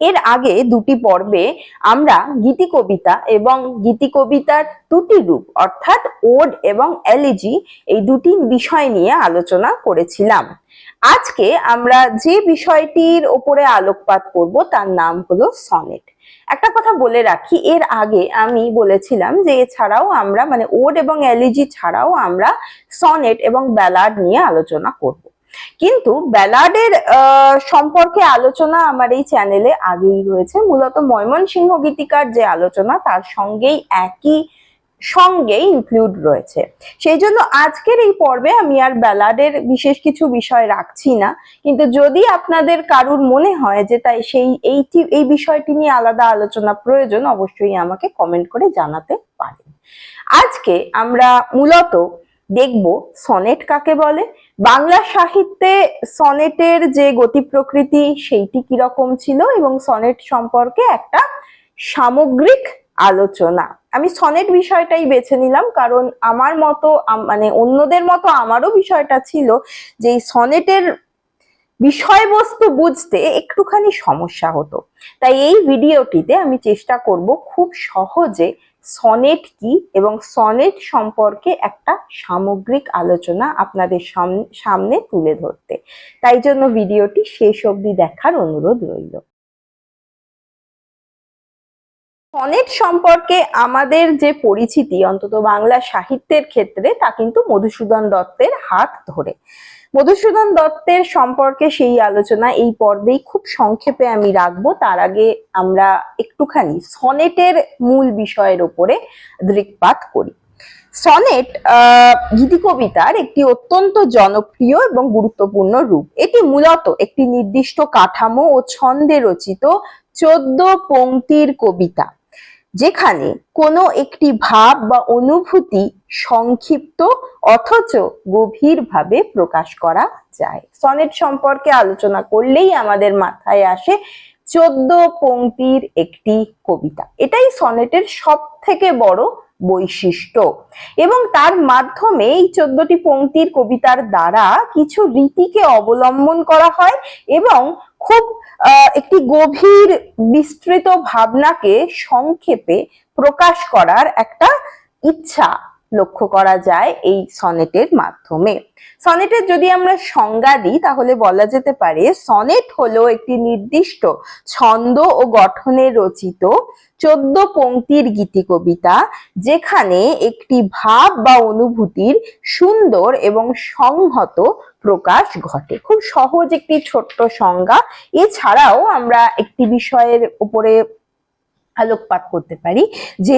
এর আগে দুটি পর্বে আমরা গীতি কবিতা এবং গীতি কবিতার দুটি রূপ অর্থাৎ ওড এবং এলিজি এই দুটি বিষয় নিয়ে আলোচনা করেছিলাম। আজকে আমরা যে বিষয়টির উপরে আলোকপাত করব তার নাম হলো সনেট। একটা কথা বলে রাখি, এর আগে আমি বলেছিলাম যে এছাড়াও আমরা ওড এবং এলিজি ছাড়াও আমরা সনেট এবং ব্যালাড নিয়ে আলোচনা করব। কিন্তু ব্যালাডের সম্পর্কে আলোচনা আমার এই চ্যানেলে আগেই রয়েছে, মূলত ময়মনসিংহ গীতিকার যে আলোচনা তার সঙ্গেই ইনক্লুড রয়েছে। সেই জন্য আজকের এই পর্বে আমি আর ব্যালাডের বিশেষ কিছু বিষয় রাখছি না, কিন্তু যদি আপনাদের কারুর মনে হয় যে তাই এই বিষয়টি নিয়ে আলাদা আলোচনা প্রয়োজন, অবশ্যই আমাকে কমেন্ট করে জানাতে পারেন। আজকে আমরা মূলত দেখব সনেট কাকে বলে, বাংলা সাহিত্যে সনেটের যে গতি প্রকৃতি সেইটি কিরকম ছিল এবং সনেট সম্পর্কে একটা সামগ্রিক আলোচনা। আমি সনেট বিষয়টাই বেছে নিলাম কারণ আমার মতো অন্যদের মতো আমারও বিষয়টা ছিল যে সনেটের বিষয়বস্তু বুঝতে একটুখানি সমস্যা হতো। তাই এই ভিডিওটিতে আমি চেষ্টা করব খুব সহজে সনেট কি এবং সনেট সম্পর্কে একটা সামগ্রিক আলোচনা আপনাদের সামনে তুলে ধরতে। তাই জন্য ভিডিওটি শেষ অবধি দেখার অনুরোধ রইল। সনেট সম্পর্কে আমাদের যে পরিচিতি অন্তত বাংলা সাহিত্যের ক্ষেত্রে তা কিন্তু মধুসূদন দত্তের হাত ধরে। মধুসূদন দত্তের সম্পর্কে সেই আলোচনা এই পর্বেই খুব সংক্ষেপে আমি রাখবো। তার আগে আমরা একটুখানি সনেটের মূল বিষয়ের উপরে দৃকপাত করি। সনেট গীতি কবিতার একটি অত্যন্ত জনপ্রিয় এবং গুরুত্বপূর্ণ রূপ। এটি মূলত একটি নির্দিষ্ট কাঠামো ও ছন্দে রচিত 14 পংক্তির কবিতা, যেখানে কোনো একটি ভাব বা অনুভূতি সংক্ষিপ্ত অথচ গভীরভাবে প্রকাশ করা যায়। সনেট সম্পর্কে আলোচনা করলেই আমাদের মাথায় আসে 14 পংক্তির একটি কবিতা। এটাই সনেটের সব থেকে বড় বৈশিষ্ট্য এবং তার মাধ্যমে এই 14টি পংক্তির কবিতার দ্বারা কিছু রীতিকে অবলম্বন করা হয় এবং খুব একটি গভীর বিস্তৃত ভাবনাকে সংক্ষেপে প্রকাশ করার একটা ইচ্ছা লক্ষ্য করা যায় এই সনেটের মাধ্যমে। সনেটের যদি আমরা সংজ্ঞা দিই তাহলে বলা যেতে পারে সনেট হলো একটি নির্দিষ্ট ছন্দ ও গঠনে রচিত 14 পংক্তির গীতি কবিতা, যেখানে একটি ভাব বা অনুভূতির সুন্দর এবং সংহত প্রকাশ ঘটে। খুব সহজ একটি ছোট্ট সংজ্ঞা। এছাড়াও আমরা একটি বিষয়ের উপরে আলোকপাত করতে পারি যে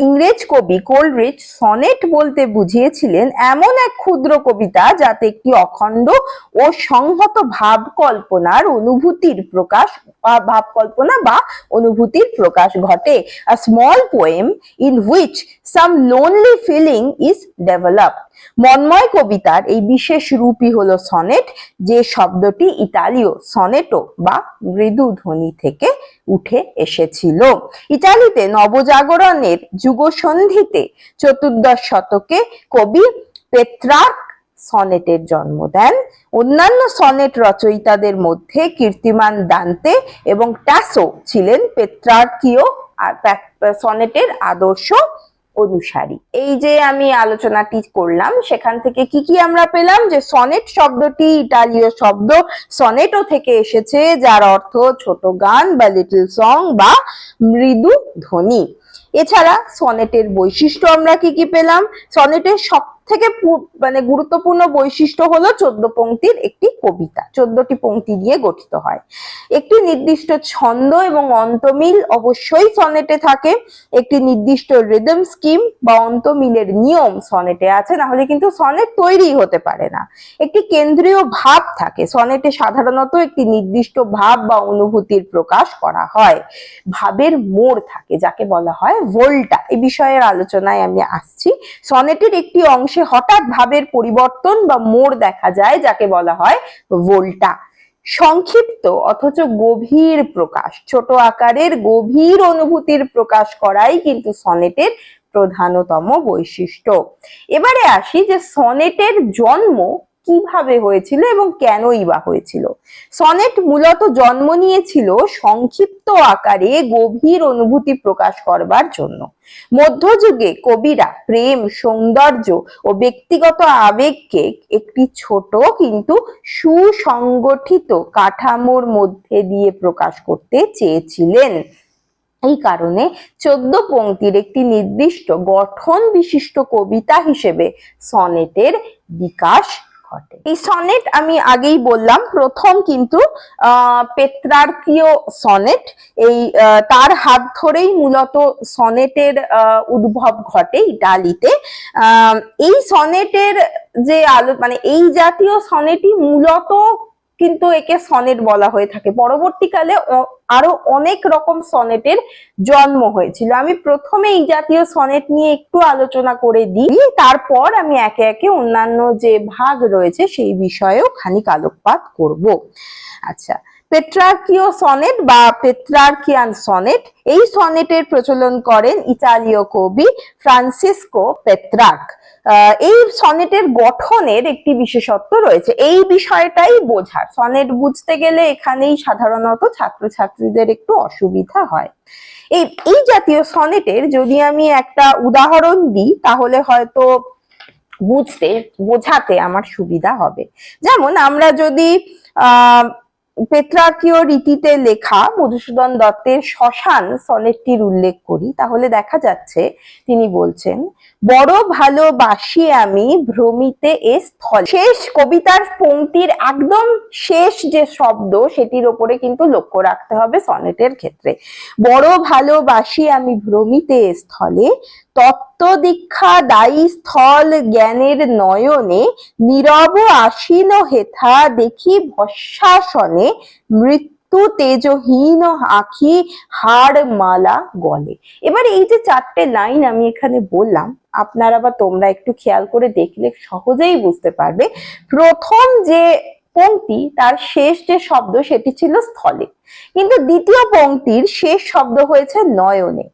ইংরেজ কবি কোলরিচ সনেট বলতে বুঝিয়েছিলেন এমন এক ক্ষুদ্র কবিতা যাতে একটি অখণ্ড ও সংহত ভাবকল্পনার অনুভূতির প্রকাশ ঘটে। A small poem in which some lonely feeling is developed. Monmoy কবিতার এই বিশেষ রূপই হলো সনেট, যে শব্দটি ইতালীয় সনেটো বা মৃদু ধ্বনি থেকে উঠে এসেছিল। ইতালিতে নবজাগরণের যুগসন্ধিতে 14 শতকে কবি পেত্রার্ক সনেটের জন্ম দেন। অন্যান্য সনেট রচয়িতাদের মধ্যে কীর্তিমান দান্তে এবং ট্যাসো ছিলেন পেত্রার্কীয় সনেটের আদর্শ অনুসারী। এই যে আমি আলোচনাটি করলাম সেখান থেকে কি আমরা পেলাম যে সনেট শব্দটি ইতালীয় শব্দ সনেটো থেকে এসেছে, যার অর্থ ছোট গান বা লিটল সং বা মৃদু ধ্বনি। এছাড়া সনেটের বৈশিষ্ট্য আমরা কি পেলাম? সনেটের সব থেকে গুরুত্বপূর্ণ বৈশিষ্ট্য হলো 14 পংক্তির একটি কবিতা। 14টি পংক্তি দিয়ে গঠিত হয়। একটি নির্দিষ্ট ছন্দ এবং অন্তমিল অবশ্যই সনেটে থাকে। একটি নির্দিষ্ট রিদম স্কিম বা অন্তমিলের নিয়ম সনেটে আছে, না হলে কিন্তু সনেট তৈরি হতে পারে না। একটি কেন্দ্রীয় ভাব থাকে। সনেটে সাধারণত একটি নির্দিষ্ট ভাব বা অনুভূতির প্রকাশ করা হয়। ভাবের মোড় থাকে, যাকে বলা হয় ভোল্টা। এই বিষয়ের আলোচনায় আমি আসছি। সনেটের একটি অংশে হঠাৎ ভাবের পরিবর্তন বা মোড় দেখা যায়, যাকে বলা হয় ভোল্টা। সংক্ষিপ্ত অথচ গভীর প্রকাশ, ছোট আকারের গভীর অনুভূতির প্রকাশ করাই কিন্তু সনেটের প্রধানতম বৈশিষ্ট্য। এবারে আসি যে সনেটের জন্ম কিভাবে হয়েছিল এবং কেনই বা হয়েছিল। সনেট মূলত জন্ম নিয়েছিল সংক্ষিপ্ত আকারে গভীর অনুভূতি প্রকাশ করবার জন্য। মধ্যযুগে কবিরা প্রেম, সৌন্দর্য ও ব্যক্তিগত আবেগকে একটি ছোট কিন্তু সুসংগঠিত কাঠামোর মধ্যে দিয়ে প্রকাশ করতে চেয়েছিলেন। এই কারণে 14 পংক্তির একটি নির্দিষ্ট গঠন বিশিষ্ট কবিতা হিসেবে সনেটের বিকাশ ঘটে। এই সনেট আমি আগেই বললাম প্রথম কিন্তু পেত্রার্কীয় সনেট, এই তার হাত ধরেই মূলত সনেটের উদ্ভব ঘটে ইতালিতে। এই সনেটের যে মানে এই জাতীয় সনেটই মূলত কিন্তু একে সনেট বলা হয়ে থাকে। পরবর্তীকালে আরো অনেক রকম সনেটের জন্ম হয়েছিল। আমি প্রথমে এই জাতীয় সনেট নিয়ে একটু আলোচনা করে দিই, তারপর আমি একে একে অন্যান্য যে ভাগ রয়েছে সেই বিষয়েও খানিক আলোকপাত করব। আচ্ছা, পেট্রার্কীয় সনেট বা পেট্রার্কিয়ান সনেট, এই সনেটের প্রচলন করেন ইতালীয় কবি ফ্রান্সিসকো পেত্রার্ক। এই সনেটের গঠনের একটি বিশেষত্ব রয়েছে, এই বিষয়টাই বোঝার। সনেট বুঝতে গেলে এখানেই সাধারণত ছাত্রছাত্রীদের একটু অসুবিধা হয়। এই জাতীয় সনেটের যদি আমি একটা উদাহরণ দিই তাহলে হয়তো বোঝাতে আমার সুবিধা হবে। যেমন আমরা যদি পেত্রার্কীয় রীতিতে লেখা মধুসূদন দত্তের শ্মশান সনেটটির উল্লেখ করি, তাহলে দেখা যাচ্ছে তিনি বলছেন, বড় ভালোবাসি আমি ভ্রমিতে এ স্থল। শেষ কবিতার পংক্তির একদম শেষ যে শব্দ সেটির ওপরে কিন্তু লক্ষ্য রাখতে হবে সনেটের ক্ষেত্রে। বড় ভালোবাসি আমি ভ্রমিতে এ স্থলে, তত্ত্ব দীক্ষা দায়ী স্থল জ্ঞানের নয়নে, নীরব আসীন হেথা দেখি ভস্মাসনে, মৃত্যু তেজহীন আখি হাড় মালা গলে। এবার এই যে 4টে লাইন আমি এখানে বললাম, আপনারা বা তোমরা একটু খেয়াল করে দেখলে সহজেই বুঝতে পারবে। প্রথম যে পংক্তি তার শেষ যে শব্দ সেটি ছিল স্থলে, কিন্তু দ্বিতীয় পংক্তির শেষ শব্দ হয়েছে নয়নে,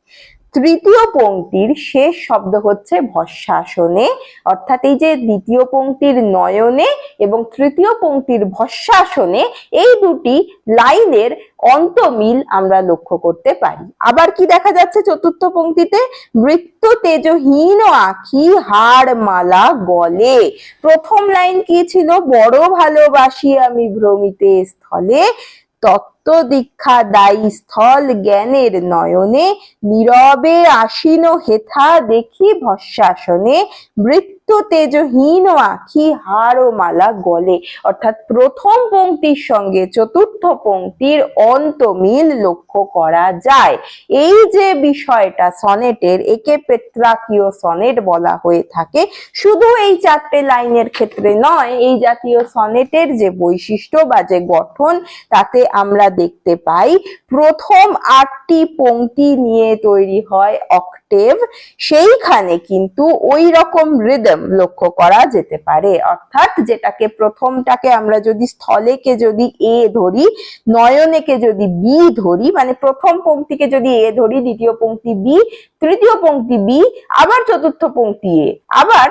তৃতীয় পংক্তির শেষ শব্দ হচ্ছে ভস্মাসনে। অর্থাৎ এই যে দ্বিতীয় পংক্তির নয়নে এবং তৃতীয় পংক্তির ভস্মাসনে, এই দুটি লাইনের অন্তমিল আমরা লক্ষ্য করতে পারি। আবার কি দেখা যাচ্ছে চতুর্থ পংক্তিতে, মৃত্যু তেজহীন আখি হাড় মালা গলে। প্রথম লাইন কি ছিল, বড় ভালোবাসি আমি ভ্রমিতে স্থলে, তত্ত্ব দীক্ষা দায়ী স্থল জ্ঞানের নয়নে, নীরবে আসীন হেথা দেখি ভস্মাসনে, মৃত্যু তেজহীন আখি হাড় মালা গলে। অর্থাৎ প্রথম পংক্তির সঙ্গে চতুর্থ পংক্তির অন্তমিল লক্ষ্য করা যায়। এই যে বিষয়টা সনেটের, একে পেত্রার্কীয় সনেট বলা হয়ে থাকে। শুধু এই 4টে লাইনের ক্ষেত্রে নয়, এই জাতীয় সনেটের যে বৈশিষ্ট্য বা যে গঠন তাতে আমরা দেখতে পাই প্রথম 8টি পংক্তি নিয়ে তৈরি হয় অক্টেভ, সেইখানে কিন্তু ওই রকম রিদম লক্ষ্য করা যেতে পারে। অর্থাৎ যেটাকে প্রথমটাকে আমরা যদি স্থলেকে যদি এ ধরি, নয়নেকে যদি বি ধরি, মানে প্রথম পংক্তিকে যদি এ ধরি, দ্বিতীয় পংক্তি বি, তৃতীয় পংক্তি বি, আবার চতুর্থ পংক্তি এ, আবার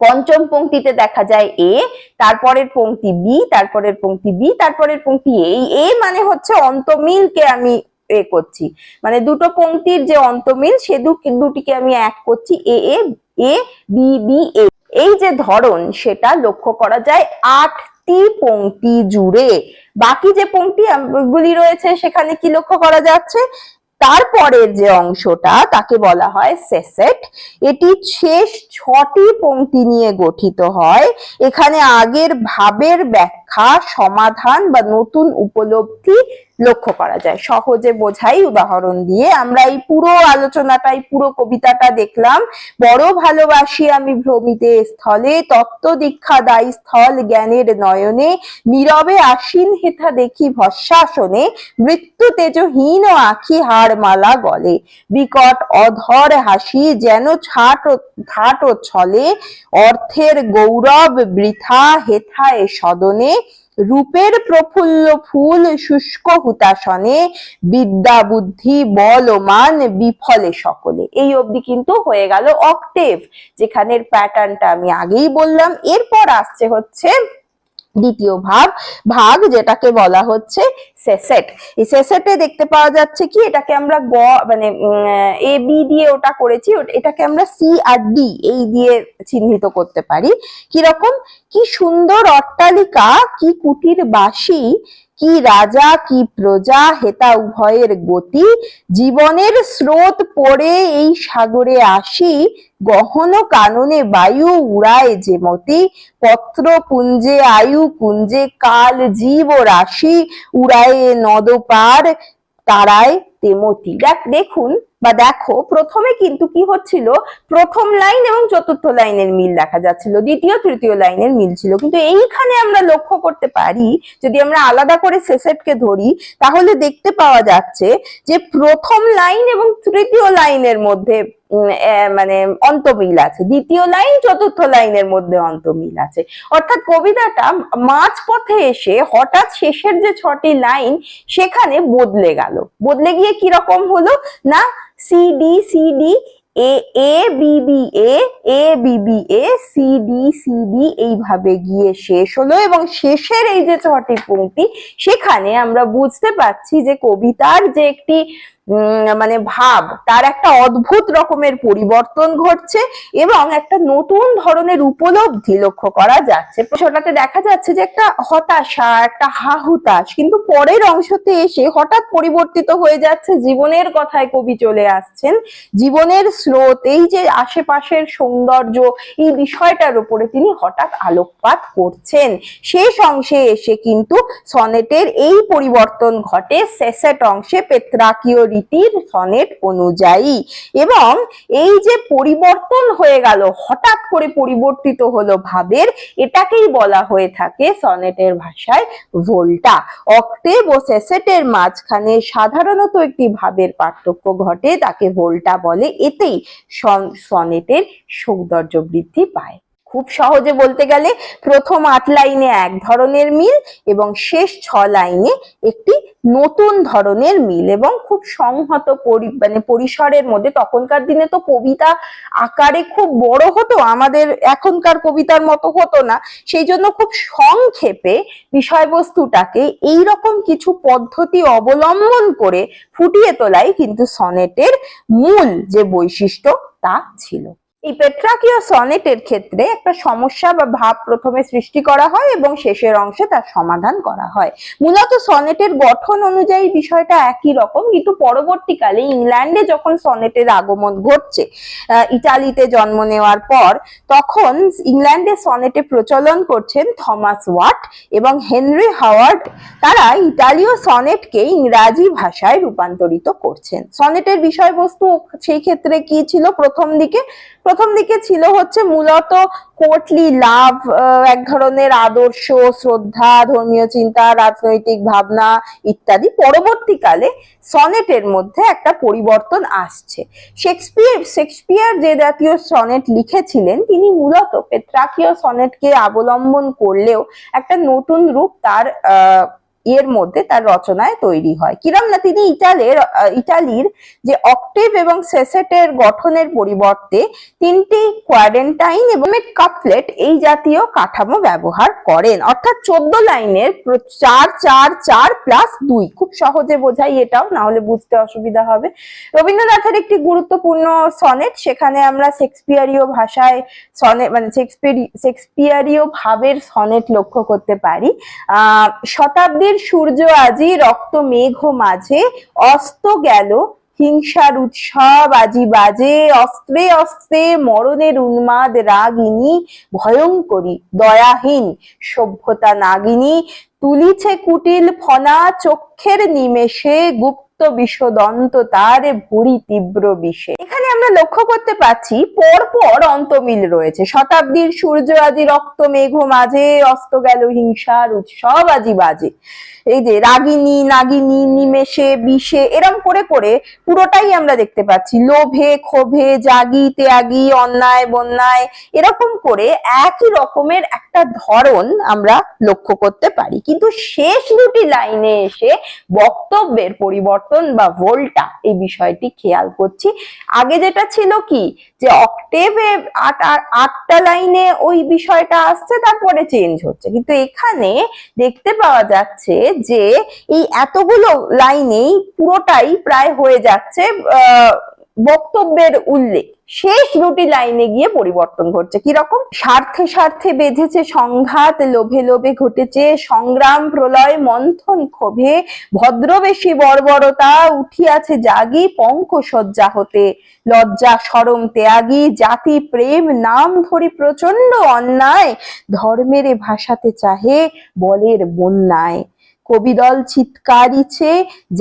পঞ্চম পংক্তিতে দেখা যায় এ, তারপরের পংক্তি বি, তারপরের পংক্তি বি, তারপরের পংক্তি এ। এই এ মানে হচ্ছে অন্তমিলকে আমি এ করছি, মানে দুটো পংক্তির যে অন্তমিল সে দুটিকে আমি এক করছি, এ এ এ বি বি এ। এই যে ধরন সেটা লক্ষ্য করা যায় 8টি পংক্তি জুড়ে। বাকি যে পংক্তি গুলি রয়েছে সেখানে কি লক্ষ্য করা যাচ্ছে, তারপরের যে অংশটা তাকে বলা হয় সেসেট। এটি শেষ 6টি পংক্তি নিয়ে গঠিত হয়। এখানে আগের ভাবের ব্যাখ্যা, সমাধান বা নতুন উপলব্ধি লক্ষ্য করা যায়। সহজে বোঝাই উদাহরণ দিয়ে আমরা এই পুরো আলোচনাটাই, পুরো কবিতাটা দেখলাম। বড় ভালোবাসি আমি ভ্রমিতে স্থলে, তত্ত্ব দীক্ষা দায়ী স্থল জ্ঞানের নয়নে, নীরবে আসীন হেথা দেখি ভস্মাসনে, মৃত্যু তেজহীন আখি হাড় মালা গলে, বিকট অধর হাসি যেন ঠাট ও ছলে, অর্থের গৌরব বৃথা হেথা এ সদনে, রূপের প্রফুল্ল ফুল শুষ্ক হুতাসনে, বিদ্যা বুদ্ধি বল ও মান বিফলে সকলে। এই অবধি কিন্তু হয়ে গেল অক্টেভ, যেখানের প্যাটার্নটা আমি আগেই বললাম। এরপর আসছে হচ্ছে দ্বিতীয় ভাগ, যেটাকে বলা হচ্ছে সেসেট। এই সেসেটে দেখতে পাওয়া যাচ্ছে কি, এটাকে আমরা মানে এ বি দিয়ে ওটা করেছি, এটাকে আমরা সি আর ডি এই দিয়ে চিহ্নিত করতে পারি। কিরকম, কি সুন্দর অট্টালিকা, কি কুটির বাসী, কি রাজা কি প্রজা, হেতা উভয়ের গতি, জীবনের স্রোত পড়ে এই সাগরে আসি, গহন কাননে বায়ু উড়ায় যে মতি, পত্র কুঞ্জে আয়ু কুঞ্জে কাল জীব রাশি, উড়ায় নদ পার তারায় তেমতি। দেখুন বা দেখো, প্রথমে কিন্তু কি হচ্ছিল, প্রথম লাইন এবং চতুর্থ লাইনের মিল দেখা যাচ্ছিল, দ্বিতীয় তৃতীয় লাইনের মিল ছিল। কিন্তু এইখানে আমরা লক্ষ্য করতে পারি, যদি আমরা আলাদা করে সেসেটকে ধরি, তাহলে দেখতে পাওয়া যাচ্ছে যে প্রথম লাইন এবং তৃতীয় লাইনের মধ্যে মানে অন্তমিল আছে, দ্বিতীয় লাইন চতুর্থ লাইনের মধ্যে অন্তমিল আছে। অর্থাৎ কবিতাটা মাঝপথে এসে হঠাৎ শেষের যে 6টি লাইন সেখানে বদলে গেল। বদলে গিয়ে কিরকম হলো না, C D C D, A B B, A B B, C D এইভাবে গিয়ে শেষ হলো। এবং শেষের এই যে 6টি পংক্তি, সেখানে আমরা বুঝতে পারছি যে কবিতার যে একটি মানে ভাব, তার একটা অদ্ভুত রকমের পরিবর্তন ঘটছে এবং একটা নতুন ধরনের উপলব্ধি লক্ষ্য করা যাচ্ছে। সেটাতে দেখা যাচ্ছে যে একটা হতাশা, একটা হাহুতাশ, কিন্তু পরের অংশতে এসে হঠাৎ পরিবর্তিত হয়ে যাচ্ছে, জীবনের কথায় কবি চলে আসছেন, জীবনের স্রোত, এই যে আশেপাশের সৌন্দর্য, এই বিষয়টার উপরে তিনি হঠাৎ আলোকপাত করছেন। শেষ অংশে এসে কিন্তু সনেটের এই পরিবর্তন ঘটে সেসেট অংশে পেত্রাকীয় রীতির সনেট অনুযায়ী। এবং এই যে পরিবর্তন হয়ে গেল, হঠাৎ করে পরিবর্তিত হলো ভাবের, এটাকেই বলা হয়ে থাকে সনেটের ভাষায় ভোল্টা। অক্টেভ ও সেসেটের মাঝখানে সাধারণত একটি ভাবের পার্থক্য ঘটে, তাকে ভোল্টা বলে। এতেই সনেটের সৌন্দর্য বৃদ্ধি পায়। খুব সহজে বলতে গেলে, প্রথম 8 লাইনে এক ধরনের মিল এবং শেষ 6 লাইনে একটি নতুন ধরনের মিল, এবং খুব সংহত মানে পরিসরের মধ্যে। তখনকার দিনে তো কবিতা আকারে খুব বড় হতো, আমাদের এখনকার কবিতার মতো হতো না, সেই জন্য খুব সংক্ষেপে বিষয়বস্তুটাকে এইরকম কিছু পদ্ধতি অবলম্বন করে ফুটিয়ে তোলাই কিন্তু সনেটের মূল যে বৈশিষ্ট্য তা ছিল। এই পেট্রাকীয় সনেটের ক্ষেত্রে একটা সমস্যা বা ভাব প্রথমে সৃষ্টি করা হয় এবং শেষের অংশে তার সমাধান করা হয়। মূলত সনেটের গঠন অনুযায়ী বিষয়টা একই রকম, কিন্তু পরবর্তীকালে ইংল্যান্ডে যখন সনেটের আগমন ঘটছে, ইটালিতে জন্ম নেওয়ার পর, তখন ইংল্যান্ডে সনেটে প্রচলন করছেন থমাস ওয়াট এবং হেনরি হাওয়ার্ড। তারা ইতালীয় সনেটকে ইংরাজি ভাষায় রূপান্তরিত করছেন। সনেটের বিষয়বস্তু সেই ক্ষেত্রে কি ছিল, প্রথম দিকে ছিল হচ্ছে মূলত কোর্টলি লাভ, এক ধরনের আদর্শ, শ্রদ্ধা, ধর্মীয় চিন্তা, রাজনৈতিক ভাবনা ইত্যাদি। পরবর্তীকালে সনেটের মধ্যে একটা পরিবর্তন আসছে। শেক্সপিয়ার যে জাতীয় সনেট লিখেছিলেন, তিনি মূলত পেত্রাকীয় সনেটকে অবলম্বন করলেও একটা নতুন রূপ তার এর মধ্যে তার রচনায় তৈরি হয়। কিরম না, তিনি ইটালির যে অক্টেভ এবং সেসেটের গঠনের পরিবর্তে 3টি কোয়ারেন্টাইন এবং কাপলেট এই জাতীয় কাঠামো ব্যবহার করেন। অর্থাৎ 14 লাইনের 4-4-4+2। খুব সহজে বোঝাই এটাও, না হলে বুঝতে অসুবিধা হবে। রবীন্দ্রনাথের একটি গুরুত্বপূর্ণ সনেট, সেখানে আমরা শেক্সপিয়ারীয় ভাষায় সনেট মানে শেক্সপিয়ারীয় ভাবের সনেট লক্ষ্য করতে পারি। শতাব্দীর সূর্য আজি রক্ত মেঘ মাঝে, অস্ত গেল হিংসার উৎসব আজি বাজে, অস্ত্রে অস্ত্রে মরণের উন্মাদ রাগিনী, ভয়ঙ্করী দয়াহীন সভ্যতা নাগিনী, তুলিছে কুটিল ফনা চক্ষের নিমেষে, গুপ্ত বিষদন্ত তারে ভুরি তীব্র বিষে। এখানে আমরা লক্ষ্য করতে পাচ্ছি পরপর অন্তমিল রয়েছে। শতাব্দীর সূর্য আজি রক্ত মেঘ মাঝে, অস্ত গেল হিংসার উৎসব আজি বাজে। এই যে রাগিনী নাগিনী নিমেষে বিষে, এরম করে করে পুরোটাই আমরা দেখতে পাচ্ছি। লোভে ক্ষোভে জাগি ত্যাগী অন্যায় বন্যায়, এরকম করে একই রকমের একটা ধরন আমরা লক্ষ্য করতে পারি। কিন্তু শেষ দুটি লাইনে এসে বক্তব্যের পরিবর্তন বা ভোল্টা, এই বিষয়টি খেয়াল করছি। আগে যেটা ছিল কি, যে অক্টেভে আটটা লাইনে ওই বিষয়টা আসছে, তারপরে চেঞ্জ হচ্ছে, কিন্তু এখানে দেখতে পাওয়া যাচ্ছে যে এই এতগুলো লাইনেই পুরোটাই প্রায় হয়ে যাচ্ছে বক্তব্যের উল্লেখ। শেষ দুটি লাইনে গিয়ে পরিবর্তন ঘটছে। কিরকম? স্বার্থে স্বার্থে বেঁধেছে সংঘাত, লোভে লোভে ঘটেছে সংগ্রাম প্রলয় মন্থন ক্ষোভে, ভদ্রবেশী বর্বরতা উঠিয়াছে জাগি, পঙ্ক শয্যা হতে লজ্জা শরম ত্যাগী, জাতি প্রেম নাম ধরি প্রচন্ড অন্যায়, ধর্মের ভাষাতে চাহে বলের বন্যায়, কবিদল চিৎকারিছে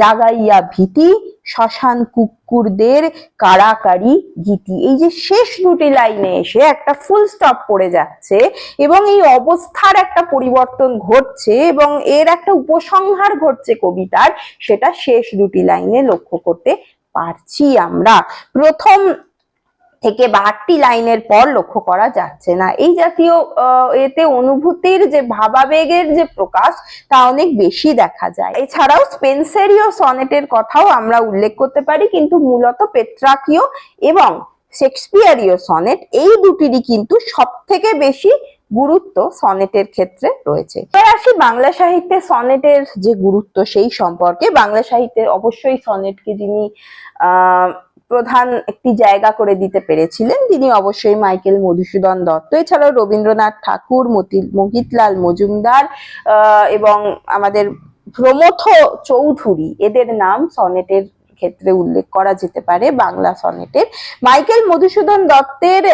জাগাইয়া ভীতি, শ্মশান কুকুরদের কারাকারি গীতি। এই যে শেষ দুটি লাইনে এসে একটা ফুল স্টপ পড়ে যাচ্ছে এবং এই অবস্থার একটা পরিবর্তন ঘটছে এবং এর একটা উপসংহার ঘটছে কবিতার, সেটা শেষ দুটি লাইনে লক্ষ্য করতে পারছি আমরা। প্রথম থেকে 62টি লাইনের পর লক্ষ্য করা যাচ্ছে না। এই জাতীয় এতে অনুভূতির যে ভাবাবেগের যে প্রকাশ, তা অনেক বেশি দেখা যায়। এছাড়াও স্পেন্সারীয় সনেটের কথাও আমরা উল্লেখ করতে পারি, কিন্তু মূলত পেত্রাকীয় এবং শেক্সপিয়ারীয় সনেট, এই দুটিরই কিন্তু সব থেকে বেশি গুরুত্ব সনেটের ক্ষেত্রে রয়েছে। এবার আসি বাংলা সাহিত্যে সনেটের যে গুরুত্ব সেই সম্পর্কে। বাংলা সাহিত্যে অবশ্যই সনেটকে যিনি প্রধান একটি জায়গা করে দিতে পেরেছিলেন, তিনি অবশ্যই মাইকেল মধুসূদন দত্ত। এছাড়াও রবীন্দ্রনাথ ঠাকুর, মোহিতলাল মজুমদার এবং আমাদের প্রমথ চৌধুরী, এদের নাম সনেটের ক্ষেত্রে উল্লেখ করা যেতে পারে বাংলা সনেটের। মাইকেল মধুসূদন দত্তের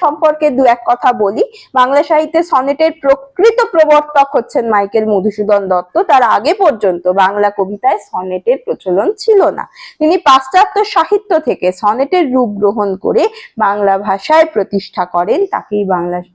সম্পর্কে দু এক কথা বলি। বাংলা সাহিত্যে সনেটের প্রকৃত প্রবর্তক হচ্ছেন মাইকেল মধুসূদন দত্ত। তার আগে পর্যন্ত বাংলা কবিতায় সনেটের প্রচলন ছিল না। তিনি পাশ্চাত্য সাহিত্য থেকে সনেটের রূপ গ্রহণ করে বাংলা ভাষায় প্রতিষ্ঠা করেন। তাকেই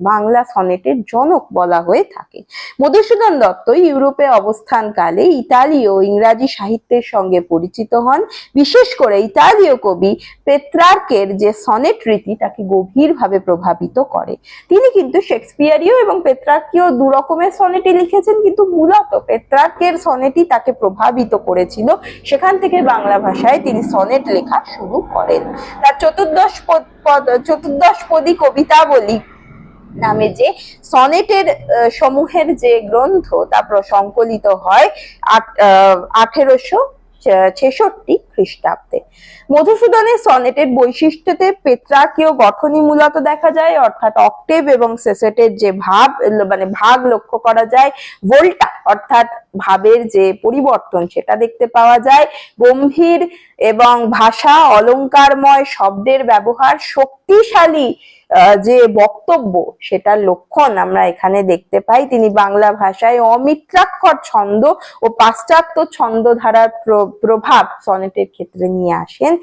বাংলা সনেটের জনক বলা হয়ে থাকে। মধুসূদন দত্ত ইউরোপে অবস্থানকালে ইতালি ও ইংরাজি সাহিত্যের সঙ্গে পরিচিত হন। বিশেষ করে ইতালীয় কবি পেত্রার্কের যে সনেট রীতি তাকে গভীরভাবে প্রভাবিত করে। তিনি কিন্তু শেক্সপিয়ারীয় এবং পেত্রার্কীয় দু রকমের সনেটই লিখেছেন, কিন্তু মূলত পেত্রার্কের সনেটই তাকে প্রভাবিত করেছিল। সেখান থেকে বাংলা ভাষায় তিনি সনেট লেখা শুরু করেন। তার চতুর্দশপদী কবিতাবলী নামে যে সনেটের সমূহের যে গ্রন্থ, তা সংকলিত হয় 1866 খ্রিস্টাব্দে। মধুসূদনের সনেটের বৈশিষ্ট্যতে পেত্রাকীয় গঠনই মূলত দেখা যায়, অর্থাৎ অক্টেভ এবং সেসেটের যে ভাগ লক্ষ্য করা যায়। ভোল্টা অর্থাৎ ভাবের যে পরিবর্তন, সেটা দেখতে পাওয়া যায়। গম্ভীর এবং ভাষা অলংকারময় শব্দের ব্যবহার, শক্তিশালী যে বক্তব্য, সেটার লক্ষণ আমরা এখানে দেখতে পাই। তিনি বাংলা ভাষায় অমিত্রাক্ষর ছন্দ ও পাশ্চাত্য ছন্দ ধারার প্রভাব সনেটের ক্ষেত্রে নিয়ে আসেন।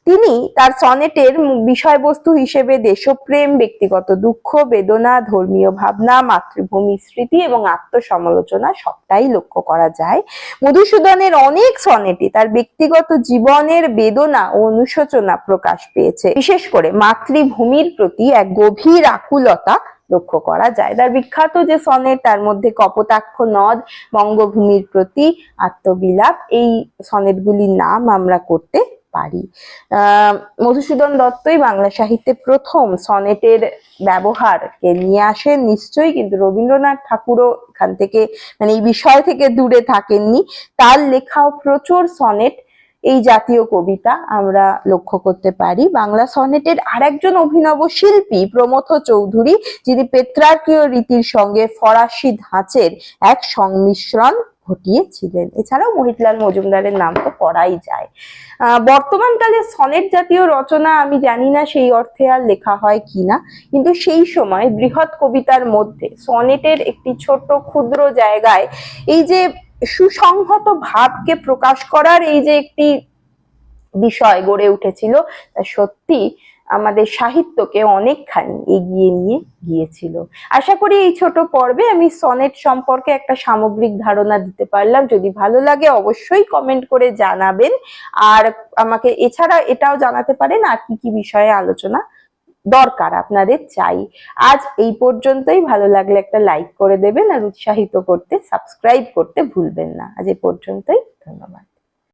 তিনি তার সনেটের বিষয়বস্তু হিসেবে দেশপ্রেম, ব্যক্তিগত দুঃখ বেদনা, ধর্মীয় ভাবনা, মাতৃভূমি স্মৃতি এবং আত্মসমালোচনা সবটাই লক্ষ্য করা যায়। মধুসূদনের অনেক সনেটে তার ব্যক্তিগত জীবনের বেদনা ও অনুশোচনা প্রকাশ পেয়েছে। বিশেষ করে মাতৃভূমির প্রতি এক গভীর আকুলতা লক্ষ্য করা যায়। তার বিখ্যাত যে সনেট, তার মধ্যে কপোতাক্ষ নদ, বঙ্গভূমির প্রতি, আত্মবিলাপ, এই সনেটগুলির নাম আমরা করতে পারি। মধুসূদন দত্তই বাংলা সাহিত্যে প্রথম সনেটের ব্যবহারকে নিয়ে আসেন নিশ্চয়ই, কিন্তু রবীন্দ্রনাথ ঠাকুরও এখান থেকে এই বিষয় থেকে দূরে থাকেননি। তার লেখাও প্রচুর সনেট, এই জাতীয় কবিতা আমরা লক্ষ্য করতে পারি। বাংলা সনেটের আরেকজন অভিনব শিল্পী প্রমথ চৌধুরী, যিনি পেত্রার্কীয় রীতির সঙ্গে ফরাসি ধাঁচের এক সংমিশ্রণ ঘটিয়েছিলেন। এছাড়াও মোহিতলাল মজুমদারের নাম তো করাই যায়। বর্তমানকালে সনেট জাতীয় রচনা আমি জানি না সেই অর্থে আর লেখা হয় কিনা, কিন্তু সেই সময় বৃহৎ কবিতার মধ্যে সনেটের একটি ছোট ক্ষুদ্র জায়গায় এই যে সুসংহত ভাবকে প্রকাশ করার এই যে একটি বিষয় গড়ে উঠেছিল, তা সত্যি আমাদের সাহিত্যকে অনেকখানি এগিয়ে নিয়ে গিয়েছিল। আশা করি এই ছোট পর্বে আমি সনেট সম্পর্কে একটা সামগ্রিক ধারণা দিতে পারলাম। যদি ভালো লাগে অবশ্যই কমেন্ট করে জানাবেন, আর আমাকে এছাড়া এটাও জানাতে পারেন আর কি কি বিষয়ে আলোচনা দরকার আপনাদের চাই। আজ এই পর্যন্তই। ভালো লাগলে একটা লাইক করে দেবেন, আর উৎসাহিত করতে সাবস্ক্রাইব করতে ভুলবেন না। আজ এই পর্যন্তই, ধন্যবাদ।